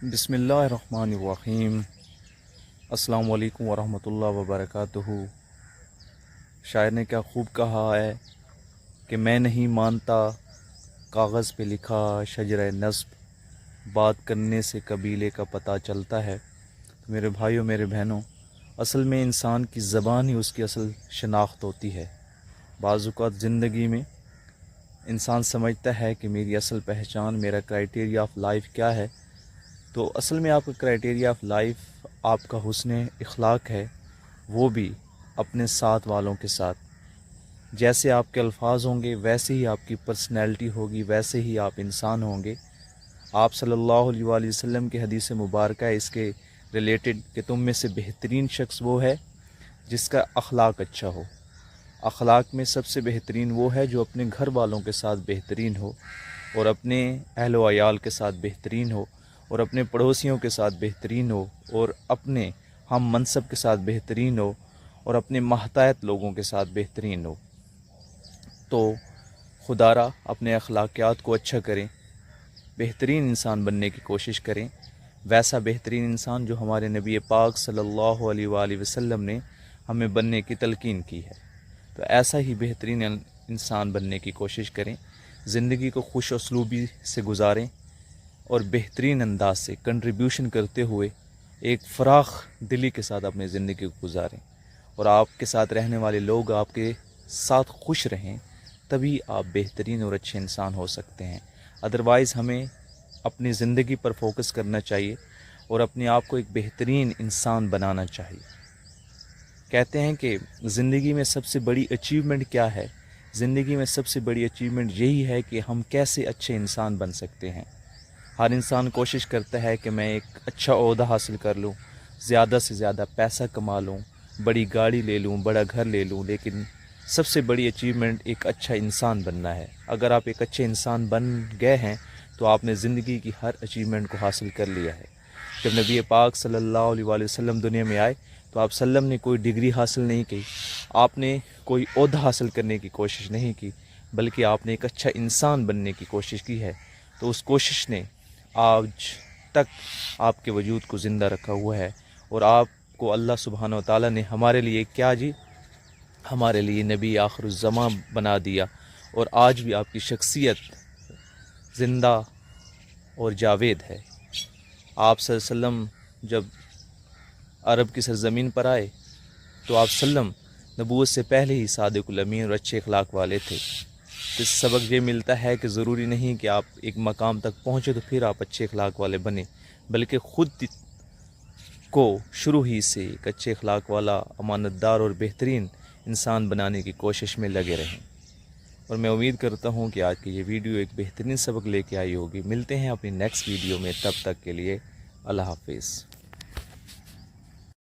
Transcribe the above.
بسم اللہ الرحمن الرحیم۔ السلام علیکم ورحمۃ اللہ وبرکاتہ۔ شاعر نے کیا خوب کہا ہے کہ میں نہیں مانتا کاغذ پہ لکھا شجرہ نصب، بات کرنے سے قبیلے کا پتہ چلتا ہے۔ تو میرے بھائیوں، میرے بہنوں، اصل میں انسان کی زبان ہی اس کی اصل شناخت ہوتی ہے۔ بعض اوقات زندگی میں انسان سمجھتا ہے کہ میری اصل پہچان، میرا کرائٹیریا آف لائف کیا ہے، تو اصل میں آپ کا کرائٹیریا آف لائف آپ کا حسن اخلاق ہے، وہ بھی اپنے ساتھ والوں کے ساتھ۔ جیسے آپ کے الفاظ ہوں گے ویسے ہی آپ کی پرسنالٹی ہوگی، ویسے ہی آپ انسان ہوں گے۔ آپ صلی اللہ علیہ وآلہ وسلم کی حدیث مبارکہ ہے اس کے ریلیٹڈ کہ تم میں سے بہترین شخص وہ ہے جس کا اخلاق اچھا ہو۔ اخلاق میں سب سے بہترین وہ ہے جو اپنے گھر والوں کے ساتھ بہترین ہو، اور اپنے اہل و عیال کے ساتھ بہترین ہو، اور اپنے پڑوسیوں کے ساتھ بہترین ہو، اور اپنے ہم منصب کے ساتھ بہترین ہو، اور اپنے محتاط لوگوں کے ساتھ بہترین ہو۔ تو خدا را اپنے اخلاقیات کو اچھا کریں، بہترین انسان بننے کی کوشش کریں، ویسا بہترین انسان جو ہمارے نبی پاک صلی اللہ علیہ وآلہ وسلم نے ہمیں بننے کی تلقین کی ہے۔ تو ایسا ہی بہترین انسان بننے کی کوشش کریں، زندگی کو خوش اسلوبی سے گزاریں، اور بہترین انداز سے کنٹریبیوشن کرتے ہوئے ایک فراخ دلی کے ساتھ اپنی زندگی کو گزاریں، اور آپ کے ساتھ رہنے والے لوگ آپ کے ساتھ خوش رہیں، تبھی آپ بہترین اور اچھے انسان ہو سکتے ہیں۔ ادروائز ہمیں اپنی زندگی پر فوکس کرنا چاہیے اور اپنے آپ کو ایک بہترین انسان بنانا چاہیے۔ کہتے ہیں کہ زندگی میں سب سے بڑی اچیومنٹ کیا ہے؟ زندگی میں سب سے بڑی اچیومنٹ یہی ہے کہ ہم کیسے اچھے انسان بن سکتے ہیں۔ ہر انسان کوشش کرتا ہے کہ میں ایک اچھا عہدہ حاصل کر لوں، زیادہ سے زیادہ پیسہ کما لوں، بڑی گاڑی لے لوں، بڑا گھر لے لوں، لیکن سب سے بڑی اچیومنٹ ایک اچھا انسان بننا ہے۔ اگر آپ ایک اچھے انسان بن گئے ہیں تو آپ نے زندگی کی ہر اچیومنٹ کو حاصل کر لیا ہے۔ جب نبی پاک صلی اللہ علیہ وآلہ وسلم دنیا میں آئے تو آپ صلی اللہ علیہ وسلم نے کوئی ڈگری حاصل نہیں کی، آپ نے کوئی عہدہ حاصل کرنے کی کوشش نہیں کی، بلکہ آپ نے ایک اچھا انسان بننے کی کوشش کی ہے۔ تو اس کوشش نے آج تک آپ کے وجود کو زندہ رکھا ہوا ہے، اور آپ کو اللہ سبحانہ و تعالیٰ نے ہمارے لیے کیا ہمارے لیے نبی آخر الزماں بنا دیا، اور آج بھی آپ کی شخصیت زندہ اور جاوید ہے۔ آپ صلی اللہ علیہ وسلم جب عرب کی سرزمین پر آئے تو آپ صلی اللہ علیہ وسلم نبوت سے پہلے ہی صادق الامین اور اچھے اخلاق والے تھے۔ اس سبق یہ ملتا ہے کہ ضروری نہیں کہ آپ ایک مقام تک پہنچے تو پھر آپ اچھے اخلاق والے بنیں، بلکہ خود کو شروع ہی سے ایک اچھے اخلاق والا، امانت دار اور بہترین انسان بنانے کی کوشش میں لگے رہیں۔ اور میں امید کرتا ہوں کہ آج کی یہ ویڈیو ایک بہترین سبق لے کے آئی ہوگی۔ ملتے ہیں اپنی نیکسٹ ویڈیو میں، تب تک کے لیے اللہ حافظ۔